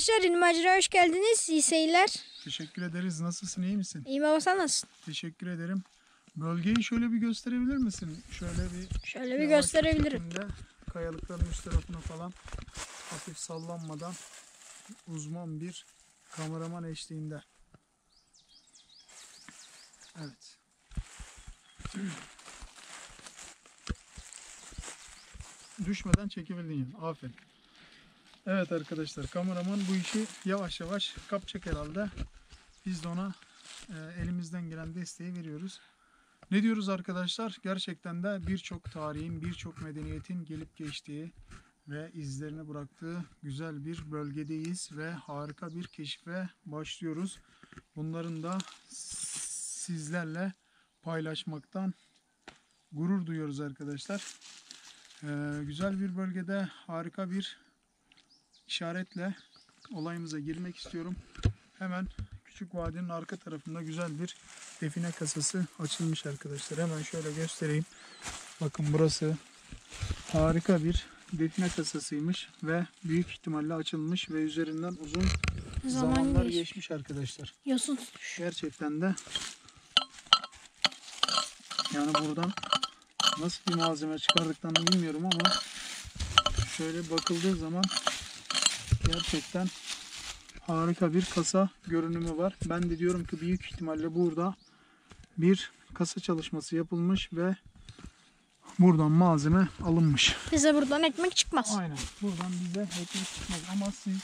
arkadaşlar, yeni macera hoş geldiniz. İyi seyirler. Teşekkür ederiz. Nasılsın? İyi misin? İyi baba, sen nasılsın? Teşekkür ederim. Bölgeyi şöyle bir gösterebilir misin? Şöyle bir gösterebilirim. şekilde kayalıkların üst tarafına falan hafif sallanmadan uzman bir kameraman eşliğinde. Evet. Düşmeden çekebildin yani. Aferin. Evet arkadaşlar, kameraman bu işi yavaş yavaş kapacak herhalde. Biz de ona elimizden gelen desteği veriyoruz. Ne diyoruz arkadaşlar? Gerçekten de birçok tarihin, birçok medeniyetin gelip geçtiği ve izlerini bıraktığı güzel bir bölgedeyiz ve harika bir keşfe başlıyoruz. Bunların da sizlerle paylaşmaktan gurur duyuyoruz arkadaşlar. Güzel bir bölgede harika bir işaretle olayımıza girmek istiyorum. Hemen küçük vadinin arka tarafında güzel bir define kasası açılmış arkadaşlar. Hemen şöyle göstereyim. Bakın, burası harika bir define kasasıymış ve büyük ihtimalle açılmış ve üzerinden uzun zamanlar geçmiş arkadaşlar. Yosun tutmuş. Gerçekten de yani buradan nasıl bir malzeme çıkardıklarını bilmiyorum ama şöyle bakıldığı zaman gerçekten harika bir kasa görünümü var. Ben de diyorum ki büyük ihtimalle burada bir kasa çalışması yapılmış ve buradan malzeme alınmış. Bize buradan ekmek çıkmaz. Aynen. Buradan bize ekmek çıkmaz. Ama siz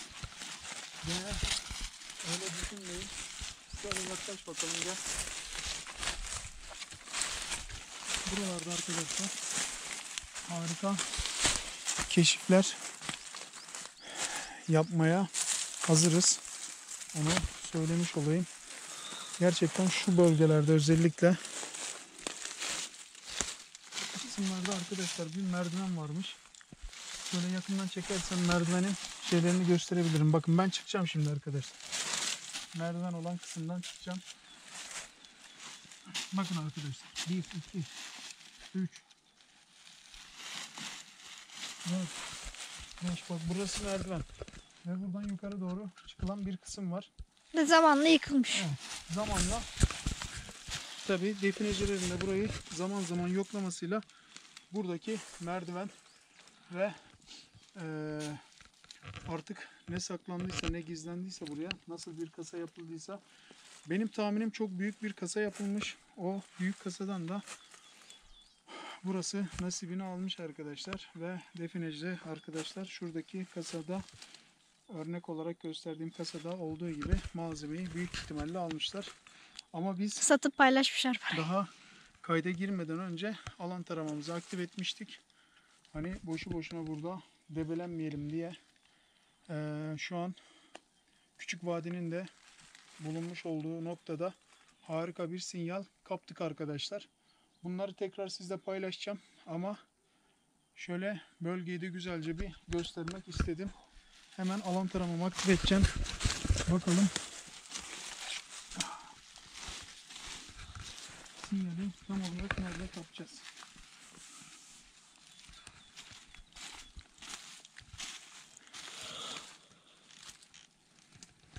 de öyle düşünmeyin. Şöyle yaklaş bakalım, gel. Buralarda arkadaşlar harika keşifler yapmaya hazırız. Onu söylemiş olayım. Gerçekten şu bölgelerde özellikle bu kısımlarda arkadaşlar bir merdiven varmış. Şöyle yakından çekersem merdivenin şeylerini gösterebilirim. Bakın, ben çıkacağım şimdi arkadaşlar. Merdiven olan kısımdan çıkacağım. Bakın arkadaşlar. 1, 2, 3, 4, 5. Bak, burası merdiven. Ve buradan yukarı doğru çıkılan bir kısım var. Ve zamanla yıkılmış. Evet, zamanla tabi definecilerin de burayı zaman zaman yoklamasıyla buradaki merdiven ve artık ne saklandıysa, ne gizlendiyse, buraya nasıl bir kasa yapıldıysa, benim tahminim çok büyük bir kasa yapılmış. O büyük kasadan da burası nasibini almış arkadaşlar ve defineci arkadaşlar şuradaki kasada, örnek olarak gösterdiğim kasada olduğu gibi malzemeyi büyük ihtimalle almışlar. Ama biz Satıp paylaşmışlar parayı. daha kayda girmeden önce alan taramamızı aktif etmiştik. Hani boşu boşuna burada debelenmeyelim diye. Şu an küçük vadinin de bulunmuş olduğu noktada harika bir sinyal kaptık arkadaşlar. Bunları tekrar sizle paylaşacağım ama şöyle bölgeyi de güzelce bir göstermek istedim. Hemen alan taramamı aktif edeceğim. Bakalım sinyali tam olarak nerede kapacağız.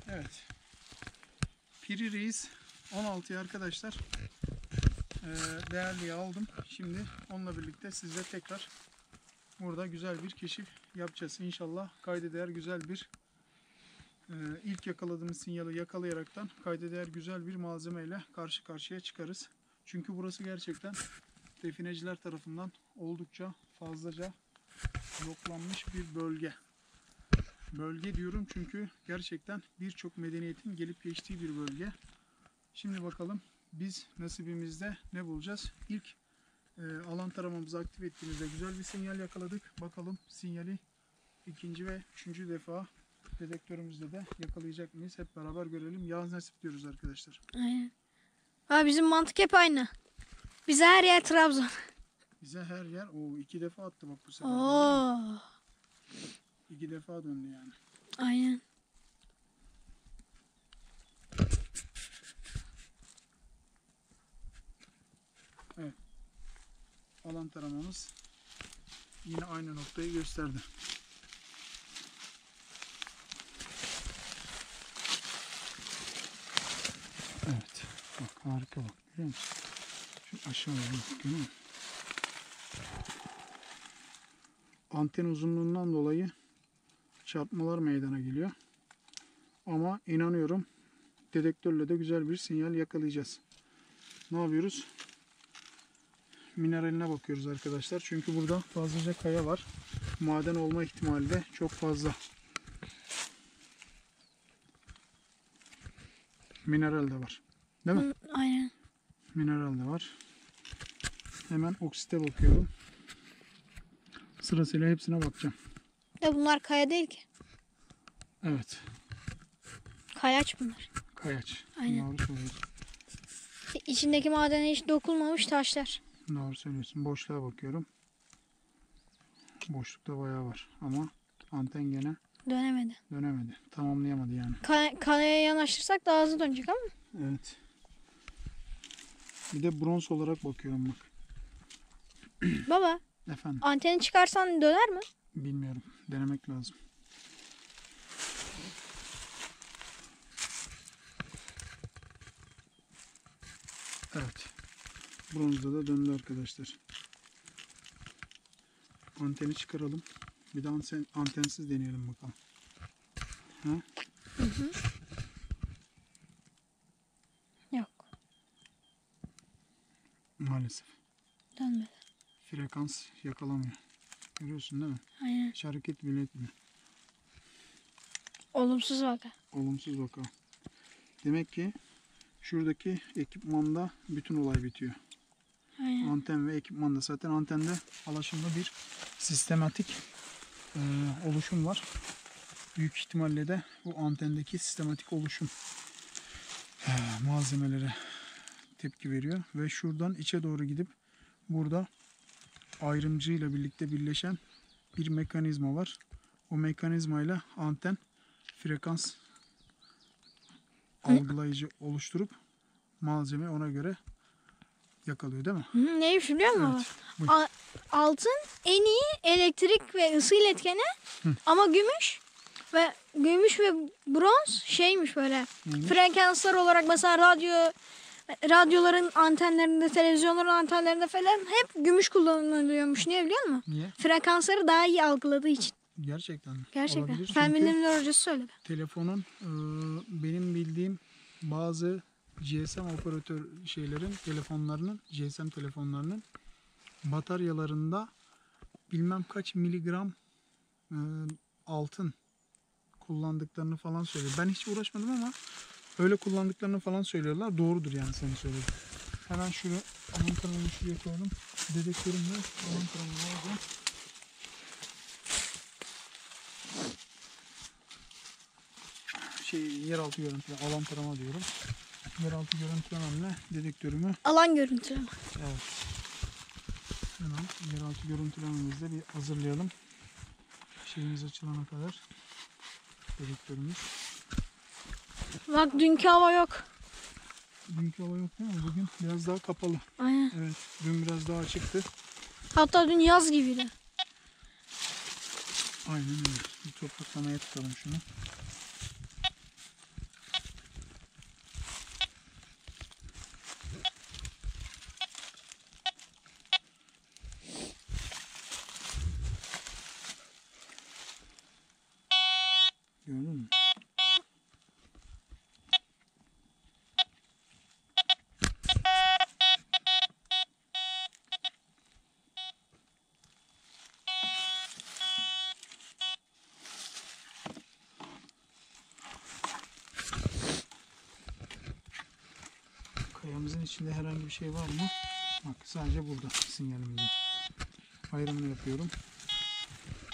Evet. Piri Reis 16'yı arkadaşlar değerliye aldım. Şimdi onunla birlikte sizle tekrar burada güzel bir keşif yapacağız. İnşallah kayda değer güzel bir ilk yakaladığımız sinyali yakalayaraktan kayda değer güzel bir malzemeyle karşı karşıya çıkarız. Çünkü burası gerçekten defineciler tarafından oldukça fazlaca yoklanmış bir bölge. Bölge diyorum çünkü gerçekten birçok medeniyetin gelip geçtiği bir bölge. Şimdi bakalım biz nasibimizde ne bulacağız? İlk alan taramamızı aktif ettiğimizde güzel bir sinyal yakaladık. Bakalım sinyali ikinci ve üçüncü defa dedektörümüzde de yakalayacak mıyız? Hep beraber görelim. Yaz nasip diyoruz arkadaşlar. Aynen. Ha, bizim mantık hep aynı. Bize her yer Trabzon. Bize her yer. Oo, 2 defa attı bak bu sefer. Oo. 2 defa döndü yani. Aynen. Evet. Alan taramamız yine aynı noktayı gösterdi. Evet. Bak harika bak. Görüyor musun? Şu aşağıya bak. Görüyor musun? Anten uzunluğundan dolayı çarpmalar meydana geliyor. Ama inanıyorum dedektörle de güzel bir sinyal yakalayacağız. Ne yapıyoruz? Mineraline bakıyoruz arkadaşlar. Çünkü burada fazlaca kaya var. Maden olma ihtimali de çok fazla. Mineral de var. Değil mi? Aynen. Mineral de var. Hemen oksite bakıyorum. Sırasıyla hepsine bakacağım. De bunlar kaya değil ki. Evet. Kayaç bunlar. Kayaç. Aynen. Doğru söylüyorsun. İçindeki madene hiç dokunmamış taşlar. Doğru söylüyorsun. Boşluğa bakıyorum. Boşlukta bayağı var. Ama anten gene Dönemedi. dönemedi. Tamamlayamadı yani. Kayaya yanaştırsak daha hızlı dönecek ama. Evet. Bir de bronz olarak bakıyorum bak. Baba, Efendim. anteni çıkarsan döner mi? Bilmiyorum. Denemek lazım. Evet. Bronzda da döndü arkadaşlar. Anteni çıkaralım. Bir de antensiz deneyelim bakalım. Ha? Yok. Maalesef. Dönmedi. Frekans yakalamıyor. Görüyorsun değil mi? Aynen. Hiç hareket bile etmiyor. Olumsuz vaka. Olumsuz vaka. Demek ki şuradaki ekipmanda bütün olay bitiyor. Aynen. Anten ve ekipmanda. Zaten antende alaşımda bir sistematik oluşum var. Büyük ihtimalle de bu antendeki sistematik oluşum malzemelere tepki veriyor. Ve şuradan içe doğru gidip burada ayrımcıyla birlikte birleşen bir mekanizma var. O mekanizmayla anten frekans algılayıcı oluşturup malzeme ona göre yakalıyor değil mi? Neymiş biliyor musun Evet, baba? Altın en iyi elektrik ve ısı iletkeni ama gümüş ve bronz şeymiş böyle. Neymiş? Frekanslar olarak mesela radyoların antenlerinde, televizyonların antenlerinde falan hep gümüş kullanılıyormuş. Niye biliyor musun? Niye? Frekansları daha iyi algıladığı için. Gerçekten mi? Gerçekten. Olabilir. Fen Çünkü bilimleri hocası söyledi. telefonun benim bildiğim bazı GSM operatör telefonlarının GSM telefonlarının bataryalarında bilmem kaç miligram altın kullandıklarını falan söylüyor. Ben hiç uğraşmadım ama öyle kullandıklarını falan söylüyorlar. Doğrudur yani senin söylediğin. Hemen şuraya alan kanalını şuraya koyalım. Dedektörümle alan kanalını alacağım. Yeraltı görüntüleme, alan tarama diyorum. Yeraltı görüntülememle dedektörümü Alan görüntüleme. evet. Hemen yeraltı görüntülememizde bir hazırlayalım. Şeyimiz açılana kadar dedektörümüz. Bak dünkü hava yok. Dünkü hava yok değil mi? Bugün biraz daha kapalı. Aynen. Evet. Dün biraz daha açıktı. Hatta dün yaz gibiydi. Aynen öyle. Bir topraklamaya tutalım şunu. Gördün mü? Kayamızın içinde herhangi bir şey var mı? Bak sadece burada sinyalimiz var. Ayrımını yapıyorum.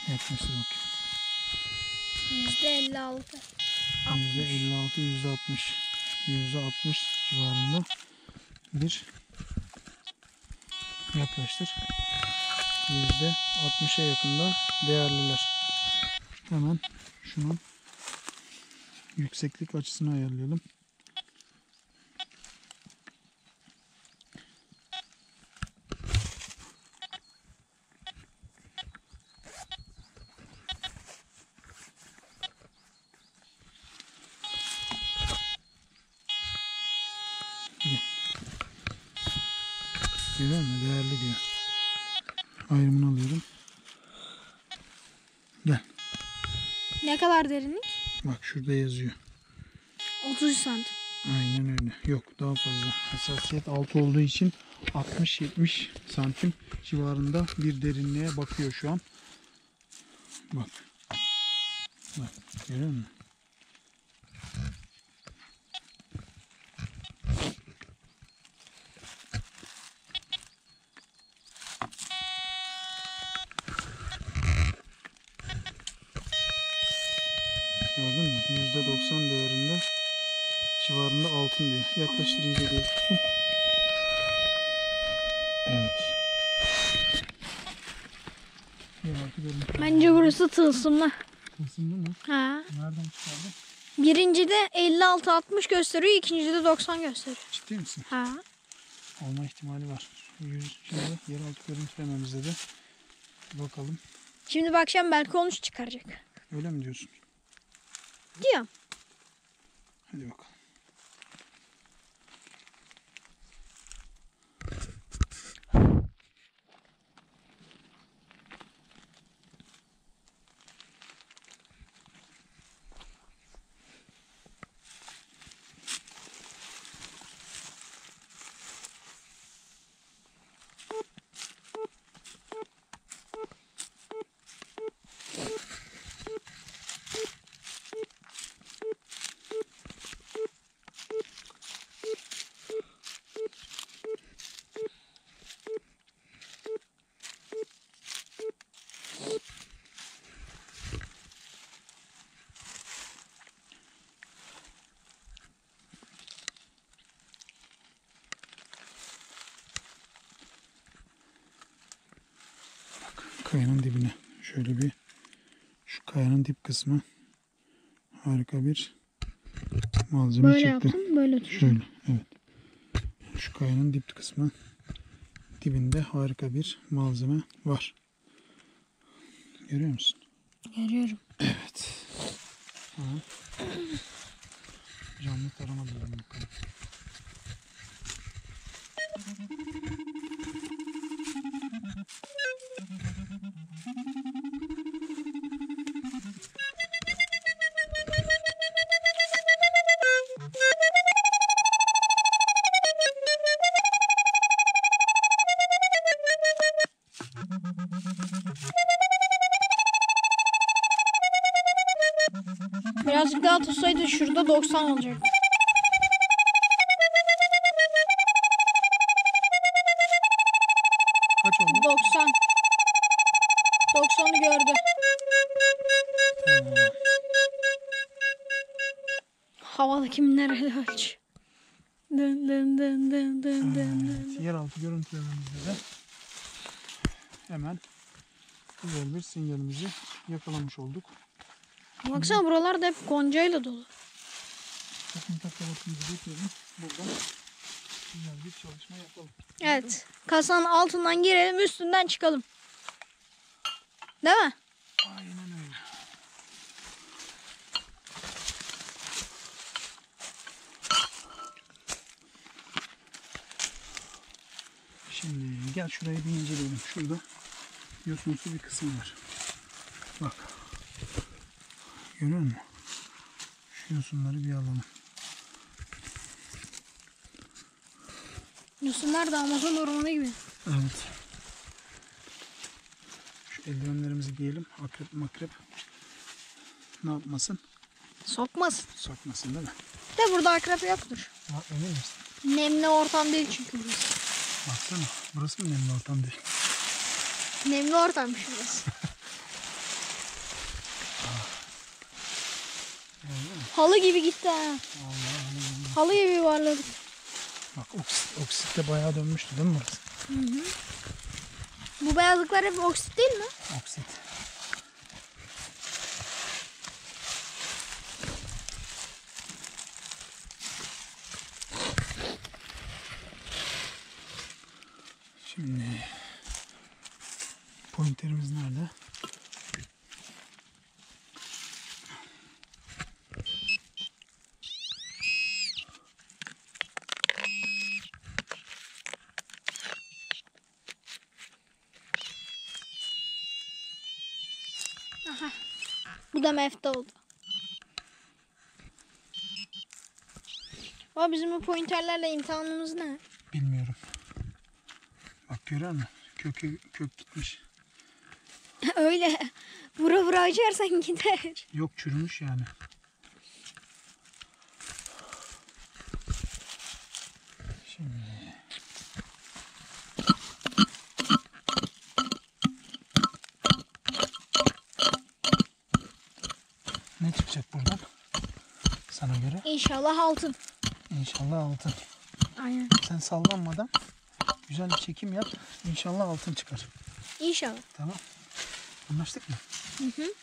Yaklaştır bakayım. %56. %56, %60 civarında bir yaklaştır. %60'a yakında değerliler. Hemen şunun yükseklik açısını ayarlayalım. Görüyor musun? Değerli diyor. Ayrımını alıyorum. Gel. Ne kadar derinlik? Bak şurada yazıyor. 30 santim. Aynen öyle. Yok daha fazla. Hassasiyet 6 olduğu için 60-70 santim civarında bir derinliğe bakıyor şu an. Bak. Bak. Görüyor musun? Gördün mü? %90 değerinde civarında altın diyor. Yaklaştır iyice gözüksün. Evet. Yeraltı görüntü. Bence burası tılsımlı. Tılsımlı mı? Ha. Nereden çıkardın? Birincide 56-60 gösteriyor, ikincide 90 gösteriyor. Ciddi misin? Ha. Olma ihtimali var. Şimdi yeraltı görüntülememizde de bakalım. Şimdi bakacağım, belki 13 çıkaracak. Öyle mi diyorsun? Diyorum. Hadi bakalım. Kayanın dibine şöyle bir, şu kayanın dip kısmı harika bir malzeme Böyle çıktı. yaptım, böyle düşün. Şöyle, evet. Şu kayanın dip kısmı dibinde harika bir malzeme var. Görüyor musun? Görüyorum. Evet. Ha. Canlı tarama diyorum bakalım. Birazcık daha tutsaydı şurada 90 olacak. Kaç oldu? 90. 90'ı gördü. Havadaki minerali ölç. Dın dın dın dın dın dın dın. Evet, yeraltı görüntülememizde de hemen güzel bir sinyalimizi yakalamış olduk. Baksana buralarda hep goncayla dolu. Bakın taklamasımızı bekleyelim. Buradan güzel bir çalışma yapalım. Evet. Kasanın altından girelim, üstünden çıkalım. Değil mi? Aynen öyle. Şimdi gel şurayı bir inceleyelim. Şurada yosunsu bir kısım var. Bak. Görüyor musun? Şu yosunları bir alalım. Yosunlar da Amazon ormanı gibi. Evet. Şu eldivenlerimizi giyelim. Akrep makrep ne yapmasın? Sokmasın. Sokmasın değil mi? De burada akrep yoktur. Ha, emin misin? Nemli ortam değil çünkü burası. Baksana. Burası mı nemli ortam değil? Nemli ortammış burası. Halı gibi gitti ha. Halı gibi yuvarladık. Bak oksit de bayağı dönmüştü değil mi burası? Bu beyazlıklar hep oksit değil mi? Oksit. Şimdi pointerimiz nerede? Bu da mefta oldu. Ama bizim bu pointerlerle imtihanımız ne? Bilmiyorum. Bak görüyor musun? Kök gitmiş. Öyle. Vura vura açarsan gider. Yok, çürümüş yani. Şimdi. Ne çıkacak buradan? Sana göre. İnşallah altın. İnşallah altın. Aynen. Sen sallanmadan güzel bir çekim yap. İnşallah altın çıkar. İnşallah. Tamam. Anlaştık mı? Hı hı.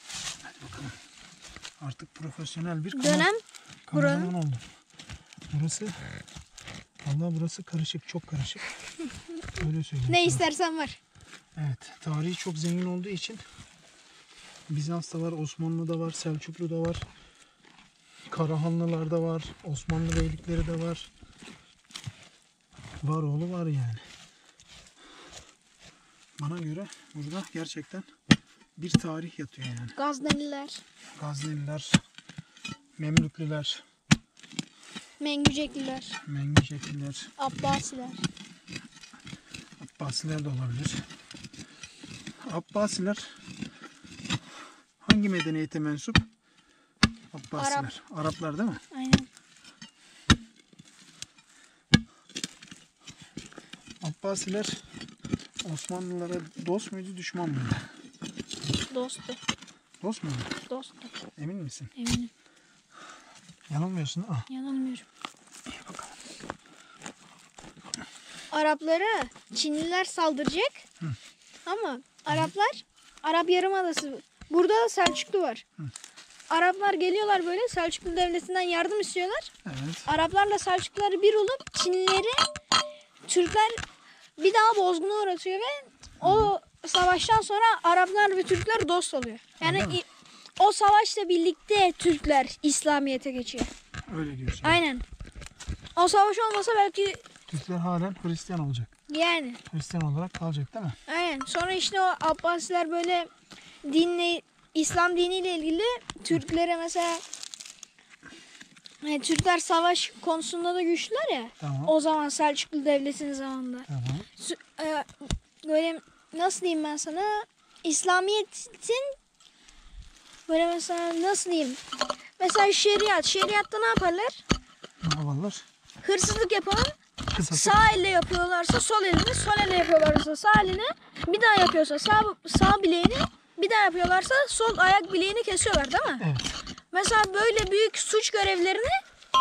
Hadi bakalım. Artık profesyonel bir Dönem kameraman oldum. Burası karışık, çok karışık. Öyle söyleyeyim. ne istersen var. Evet, tarihi çok zengin olduğu için Bizans'ta var, Osmanlı'da var, Selçuklu'da var, Karahanlılar'da var, Osmanlı beylikleri de var. Var oğlu var yani. Bana göre burada gerçekten bir tarih yatıyor yani. Gazneliler, Gazneliler, Memlüklüler, Mengücekliler, Mengücekliler, Abbasiler. Abbasiler de olabilir. Abbasiler hangi medeniyete mensup? Abbasiler. Araplar değil mi? Aynen. Abbasiler Osmanlılara dost muydu, düşman mıydı? Dosttu. Dost muydu? Dosttu. Emin misin? Eminim. Yanılmıyorsun. Ah. Yanılmıyorum. İyi bakalım. Araplara Çinliler saldıracak. Hı. Ama Arap Yarımadası. Burada da Selçuklu var. Hı. Araplar geliyorlar böyle Selçuklu devletinden yardım istiyorlar. Evet. Araplarla Selçukluları bir olup Çinlileri Türkler bir daha bozguna uğratıyor ve o savaştan sonra Araplar ve Türkler dost oluyor. Yani o savaşla birlikte Türkler İslamiyet'e geçiyor. Öyle diyorsun. Aynen. O savaş olmasa belki Türkler halen Hristiyan olacak. yani. Hristiyan olarak kalacak değil mi? Aynen. Sonra işte o Abbasiler böyle İslam diniyle ilgili Türklere mesela Türkler savaş konusunda da güçlüler ya. Tamam. O zaman Selçuklu Devleti'nin zamanında. Tamam. Böyle nasıl diyeyim ben sana? İslamiyet'in böyle mesela nasıl diyeyim? Mesela şeriatta ne yaparlar? Ne yaparlar? Hırsızlık yapan Kısası. sağ elle yapıyorlarsa sol elini, sol elle yapıyorlarsa sağ elini, bir daha yapıyorsa sağ bileğini, bir daha yapıyorlarsa sol ayak bileğini kesiyorlar değil mi? Evet. Mesela böyle büyük suç görevlerini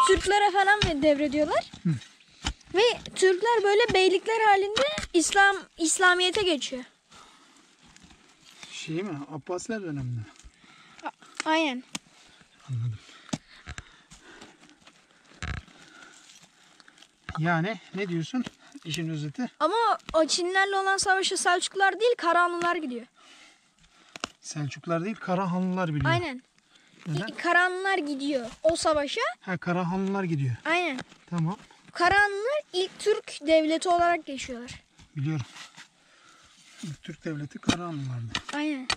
Türklere falan devrediyorlar. Hı. Ve Türkler böyle beylikler halinde İslamiyet'e geçiyor. Şey mi? Abbasiler döneminde. Aynen. Anladım. Yani ne diyorsun? İşin özeti. Ama o Çinlilerle olan savaşa Selçuklular değil Karahanlılar gidiyor. Selçuklar değil, Karahanlılar biliyor. Aynen. Neden? Karahanlılar gidiyor o savaşa. Ha, Karahanlılar gidiyor. Aynen. Tamam. Karahanlılar ilk Türk devleti olarak geçiyorlar. Biliyorum. İlk Türk devleti Karahanlılardı. Aynen.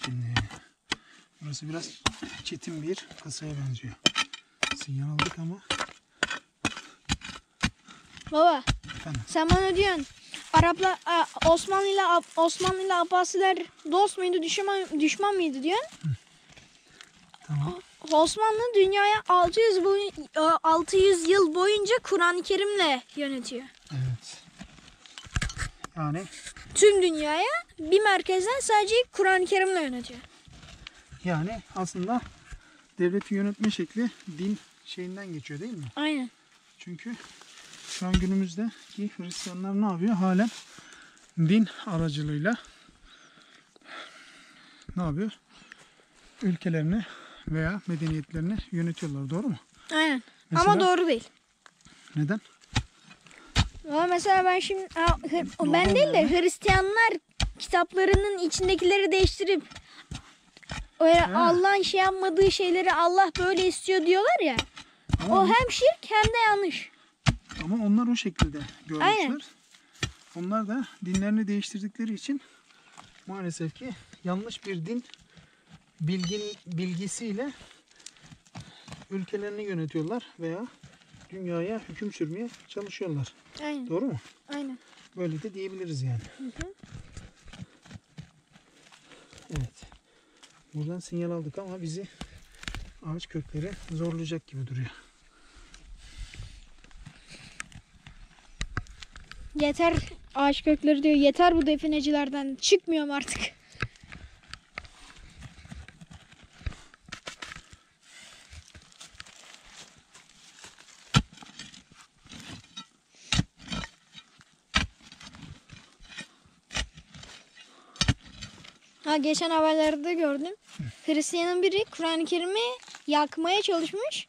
Şimdi burası biraz çetin bir kasaya benziyor. Sinyal aldık ama. Baba Efendim? sen bana diyorsun Osmanlı ile Abbasiler dost muydu düşman mıydı diyorsun. Tamam. Osmanlı dünyaya 600 yıl boyunca Kur'an-ı Kerim'le yönetiyor. Evet. Yani Tüm dünyaya bir merkezden sadece Kur'an-ı Kerim'le yönetiyor. yani aslında devleti yönetme şekli din şeyinden geçiyor değil mi? Aynen. Çünkü şu an günümüzdeki Hristiyanlar ne yapıyor? Halen din aracılığıyla ne yapıyor? Ülkelerini veya medeniyetlerini yönetiyorlar. Doğru mu? Aynen. Mesela- Ama doğru değil. Neden? Ama mesela ben şimdi Doğru ben değil de yani. Hristiyanlar kitaplarının içindekileri değiştirip öyle Ha. Allah'ın şey yapmadığı şeyleri Allah böyle istiyor diyorlar ya. Ama, O hem şirk hem de yanlış. ama onlar o şekilde görmüşler. Aynen. Onlar da dinlerini değiştirdikleri için maalesef ki yanlış bir din bilgisiyle ülkelerini yönetiyorlar veya dünyaya hüküm sürmeye çalışıyorlar. Aynen. Doğru mu? Aynen. Böyle de diyebiliriz yani. Evet. Buradan sinyal aldık ama bizi ağaç kökleri zorlayacak gibi duruyor. Yeter ağaç kökleri diyor. Yeter bu definecilerden. Çıkmıyorum artık. Geçen haberlerde gördüm. Hristiyanın biri Kur'an-ı Kerim'i yakmaya çalışmış.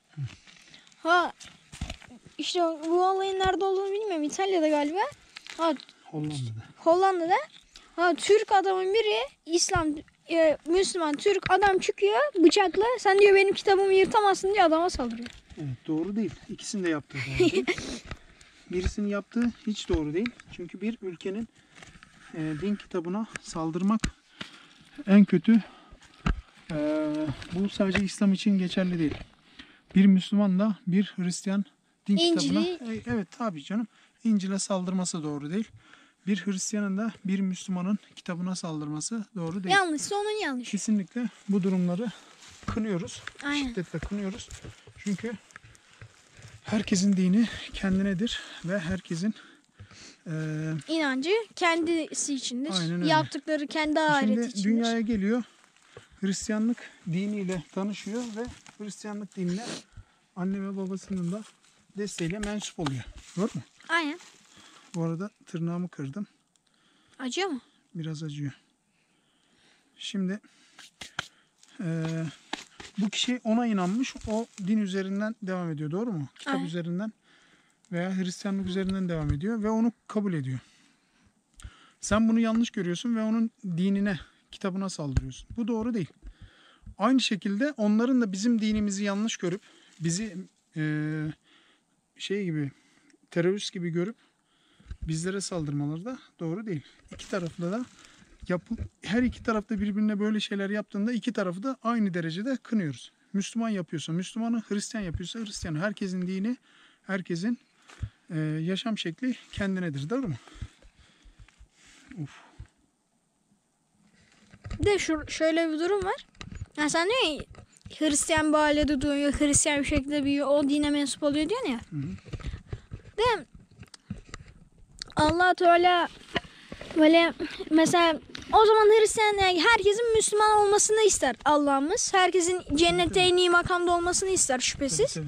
İşte bu olayın nerede olduğunu bilmiyorum. İtalya'da galiba. Hollanda'da. Türk adamın biri Müslüman Türk adam çıkıyor bıçakla. Sen diyor benim kitabımı yırtamazsın diye adama saldırıyor. Evet, doğru değil. İkisinin de yaptığı doğru değil. Birisinin yaptığı hiç doğru değil. Çünkü bir ülkenin din kitabına saldırmak en kötü. Bu sadece İslam için geçerli değil. Bir Müslüman da bir Hristiyan din kitabına, evet tabii canım, İncil'e saldırması doğru değil. Bir Hristiyanın da bir Müslümanın kitabına saldırması doğru değil. Yanlışsa onun yanlışı. Kesinlikle bu durumları kınıyoruz. Aynen. Şiddetle kınıyoruz. Çünkü herkesin dini kendinedir ve herkesin inancı kendisi içindir. Aynen öyle. Yaptıkları kendi ahireti şimdi içindir. dünyaya geliyor. Hristiyanlık diniyle tanışıyor ve Hristiyanlık dinine anne ve babasının da desteğiyle mensup oluyor. Doğru mu? Aynen. Bu arada tırnağımı kırdım. Acıyor mu? Biraz acıyor. Şimdi bu kişi ona inanmış. O din üzerinden devam ediyor. Doğru mu? Kitap Aynen. üzerinden veya Hristiyanlık üzerinden devam ediyor ve onu kabul ediyor. Sen bunu yanlış görüyorsun ve onun dinine, kitabına saldırıyorsun. Bu doğru değil. Aynı şekilde onların da bizim dinimizi yanlış görüp bizi terörist gibi görüp bizlere saldırmaları da doğru değil. İki taraflı da her iki tarafta birbirine böyle şeyler yaptığında iki tarafı da aynı derecede kınıyoruz. Müslüman yapıyorsa Müslümanı, Hristiyan yapıyorsa Hristiyanı. Herkesin dini, herkesin yaşam şekli kendinedir. Doğru mu? De şöyle bir durum var. Yani sen diyor ya, Hristiyan bu ailede doğuyor, Hristiyan bir şekilde büyüyor, o dine mensup oluyor diyorsun ya. Hı hı. De Allah Teala böyle mesela o zaman Hristiyan yani herkesin Müslüman olmasını ister Allah'ımız. Herkesin cennette en iyi makamda olmasını ister şüphesiz. Tabii.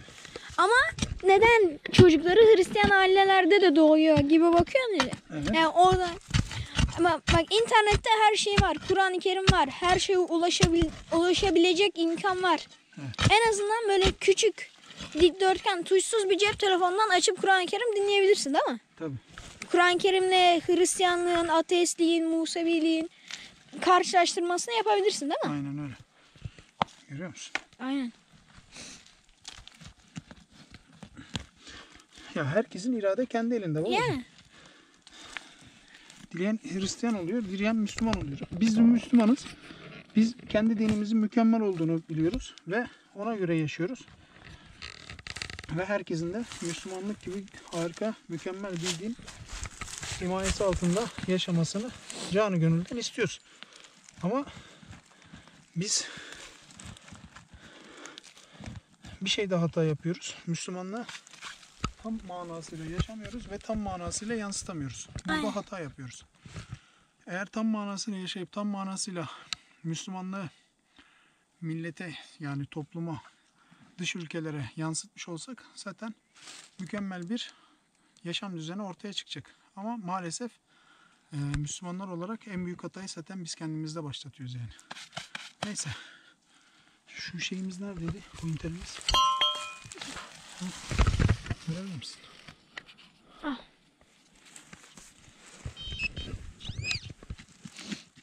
Ama neden çocukları Hristiyan ailelerde de doğuyor gibi bakıyorsun ya. Evet. Yani orada ama bak internette her şey var. Kur'an-ı Kerim var. Her şeye ulaşabilecek imkan var. Evet. En azından böyle küçük dikdörtgen tuşsuz bir cep telefonundan açıp Kur'an-ı Kerim dinleyebilirsin değil mi? Tabii. Kur'an-ı Kerim'le Hristiyanlığın, ateistliğin, Museviliğin karşılaştırmasını yapabilirsin değil mi? Aynen öyle. Görüyor musun? Aynen. Ya herkesin irade kendi elinde. Yani. Dileyen Hristiyan oluyor, dileyen Müslüman oluyor. Biz Müslümanız. Biz kendi dinimizin mükemmel olduğunu biliyoruz ve ona göre yaşıyoruz. Ve herkesin de Müslümanlık gibi harika, mükemmel bir din himayesi altında yaşamasını canı gönülden istiyoruz. Ama biz bir şey de hata yapıyoruz. Müslümanlığı tam manasıyla yaşamıyoruz ve tam manasıyla yansıtamıyoruz. Burada Aynen. hata yapıyoruz. Eğer tam manasıyla yaşayıp tam manasıyla Müslümanlığı millete yani topluma, dış ülkelere yansıtmış olsak zaten mükemmel bir yaşam düzeni ortaya çıkacak. Ama maalesef Müslümanlar olarak en büyük hatayı zaten biz kendimizde başlatıyoruz yani. Neyse. Şu şeyimiz neredeydi? Bu interimiz. Görebilir misin?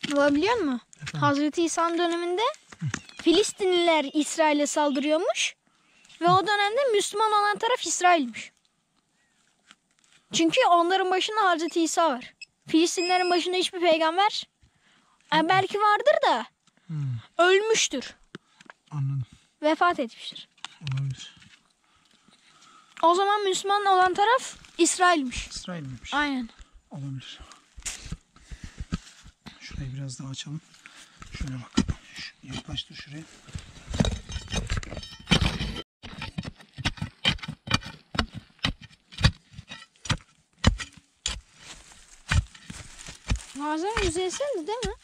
Biliyor musun? Hazreti İsa'nın döneminde Filistinliler İsrail'e saldırıyormuş. Ve o dönemde Müslüman olan taraf İsrail'miş. Çünkü onların başında Hazreti İsa var. Filistinlerin başında hiçbir peygamber Belki vardır da ölmüştür. Anladım. Vefat etmiştir. Olabilir. O zaman Müslüman olan taraf İsrail'miş. İsrail miymiş? Aynen. Olabilir. Şurayı biraz daha açalım. Şöyle bak. Yaklaştır şuraya. Malzeme yüzeyseldi değil mi?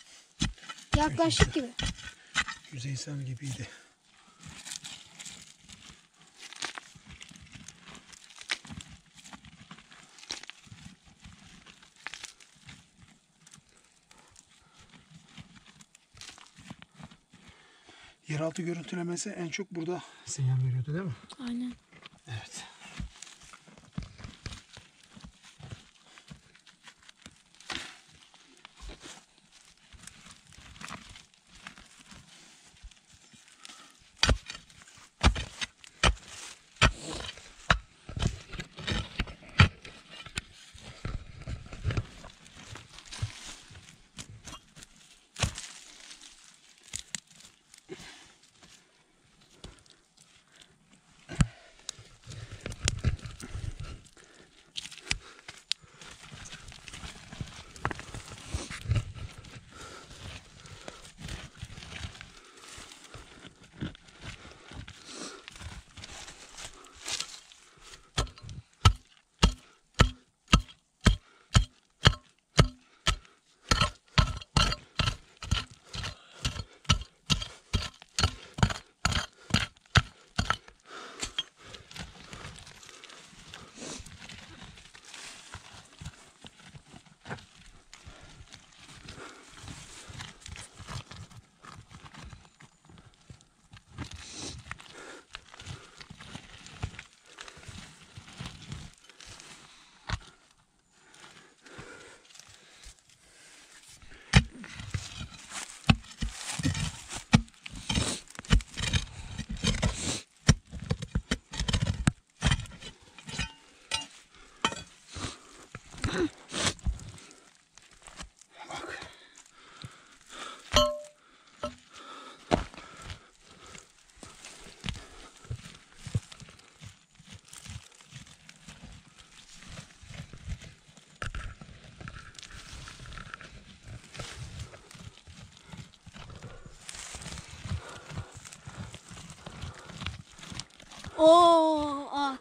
Yaklaşık gibi. Yüzeysel gibiydi. Yeraltı görüntülemesi en çok burada sinyal veriyordu değil mi? Aynen. Evet.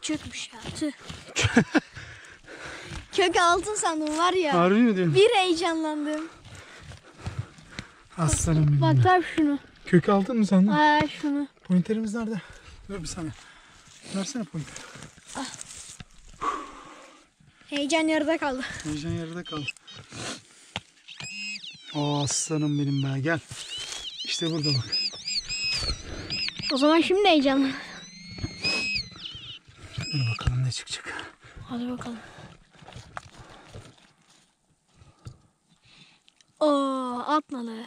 Çökmüş ya. Tüh. Kök altın sandım var ya. Harbi mi diyorsun? Bir heyecanlandım. Aslanım benim. Bak ver şunu. Kök altın mı sandın? Şunu. Pointerimiz nerede? Dur bir saniye. Versene pointer. Heyecan yarıda kaldı. Heyecan yarıda kaldı. Aslanım benim be, gel. İşte burada bak. O zaman şimdi heyecanlı. Dur bakalım ne çıkacak. Hadi bakalım. Atnalı.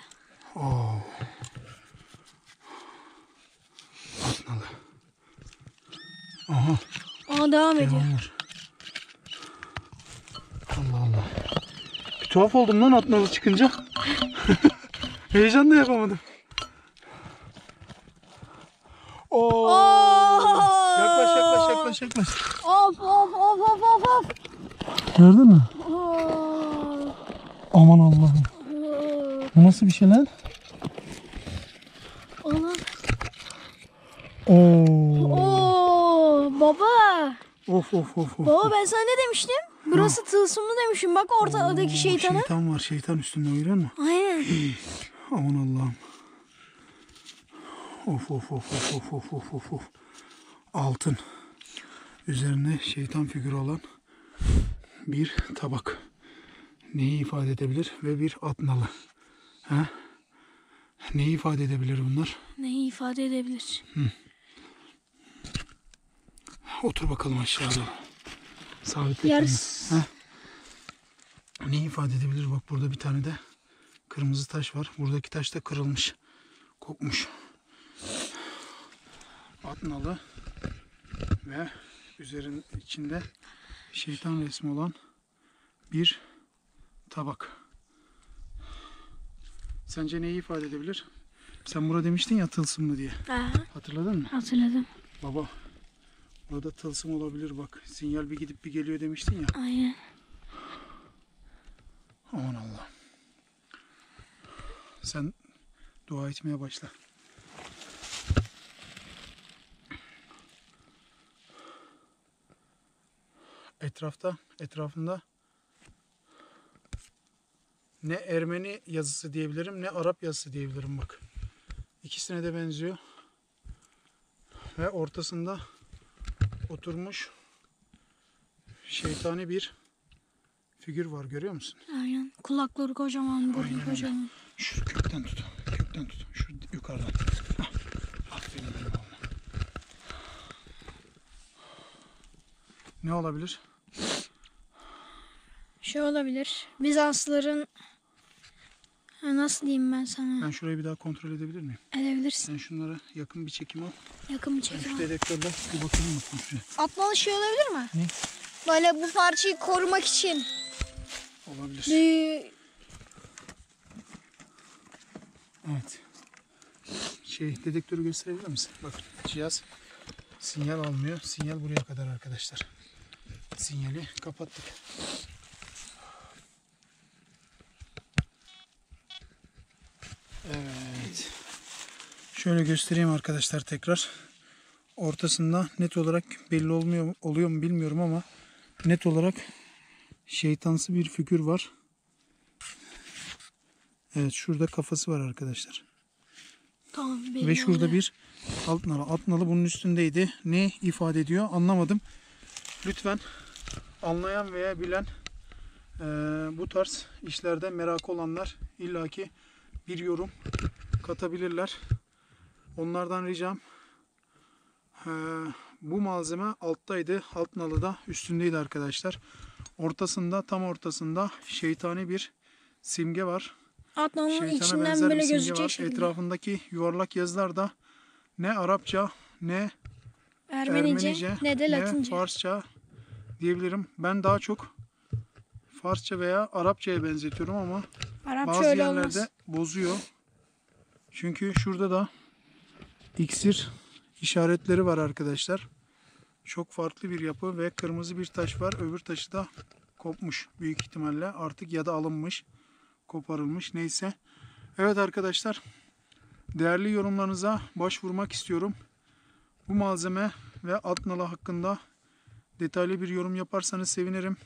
Atnalı. Aha. Devam ediyor. Devam var. Allah Allah. Bir tuhaf oldum lan atnalı çıkınca. Heyecan da yapamadım. Yaklaş. Of. Gördün mü? Aman Allah'ım. Bu nasıl bir şey lan? Ana. Baba. Of. Baba ben sana ne demiştim? Burası tılsımlı demişim. Bak ortadaki şeytana. Şeytan var. Şeytan üstünde, görüyor musun? Aynen. Aman Allah'ım. Of. Altın. Üzerine şeytan figürü olan bir tabak. Neyi ifade edebilir? Ve bir atnalı. Ha? Neyi ifade edebilir bunlar? Neyi ifade edebilir? Otur bakalım aşağıda. Sabitle kendini. Ha? Neyi ifade edebilir? Bak burada bir tane de kırmızı taş var. Buradaki taş da kırılmış. Kopmuş. Atnalı ve üzerinin içinde şeytan resmi olan bir tabak. Sence neyi ifade edebilir? Sen burada demiştin ya tılsımlı diye. Aha, Hatırladın mı? hatırladım. Baba, burada tılsım olabilir bak. Sinyal bir gidip bir geliyor demiştin ya. Aynen. Aman Allah. Sen dua etmeye başla. Etrafında ne Ermeni yazısı diyebilirim ne Arap yazısı diyebilirim bak. İkisine de benziyor. Ve ortasında oturmuş şeytani bir figür var, görüyor musun? Aynen. Kulakları kocaman, burnu Aynen öyle. kocaman. Şu kökten tut. Kökten tut. Şu yukarıdan. Hah. Aferin benim oğluma. Ne olabilir? Şey olabilir. Bizanslıların nasıl diyeyim ben sana? Ben şurayı bir daha kontrol edebilir miyim? Edebilirsin. Sen şunlara yakın bir çekim al. Yakın bir Ben şu çekim. dedektörle bir bakalım mı komşuya? Atmalı şey olabilir mi? Ne? Böyle bu parçayı korumak için. Olabilir. Evet. Dedektörü gösterebilir misin? Bakın cihaz sinyal almıyor. Sinyal buraya kadar arkadaşlar. Sinyali kapattık. Evet. Şöyle göstereyim arkadaşlar tekrar. Ortasında net olarak belli oluyor mu bilmiyorum ama net olarak şeytansı bir figür var. Evet, şurada kafası var arkadaşlar. Tamam, Ve şurada bir alt nalı. Alt nalı bunun üstündeydi. Ne ifade ediyor anlamadım. Lütfen anlayan veya bilen bu tarz işlerde merakı olanlar illaki bir yorum katabilirler. Onlardan ricam bu malzeme alttaydı. Alt nalı da üstündeydi arkadaşlar. Tam ortasında şeytani bir simge var. Atmanın Şeytana içinden benzer böyle bir simge gözükecek var. şekilde. Etrafındaki yuvarlak yazılar da ne Arapça ne Ermenice ne de Latince. Farsça diyebilirim. Ben daha çok Farsça veya Arapçaya benzetiyorum ama Arapça bazı öyle yerlerde olmaz. bozuyor. Çünkü şurada da iksir işaretleri var arkadaşlar. Çok farklı bir yapı ve kırmızı bir taş var. Öbür taşı da kopmuş büyük ihtimalle. Artık ya da alınmış, koparılmış, neyse. Evet arkadaşlar, değerli yorumlarınıza başvurmak istiyorum. Bu malzeme ve alt nalı hakkında detaylı bir yorum yaparsanız sevinirim.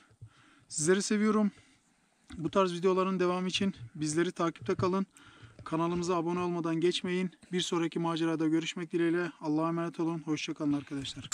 Sizleri seviyorum. Bu tarz videoların devamı için bizleri takipte kalın. Kanalımıza abone olmadan geçmeyin. Bir sonraki macerada görüşmek dileğiyle. Allah'a emanet olun. Hoşça kalın arkadaşlar.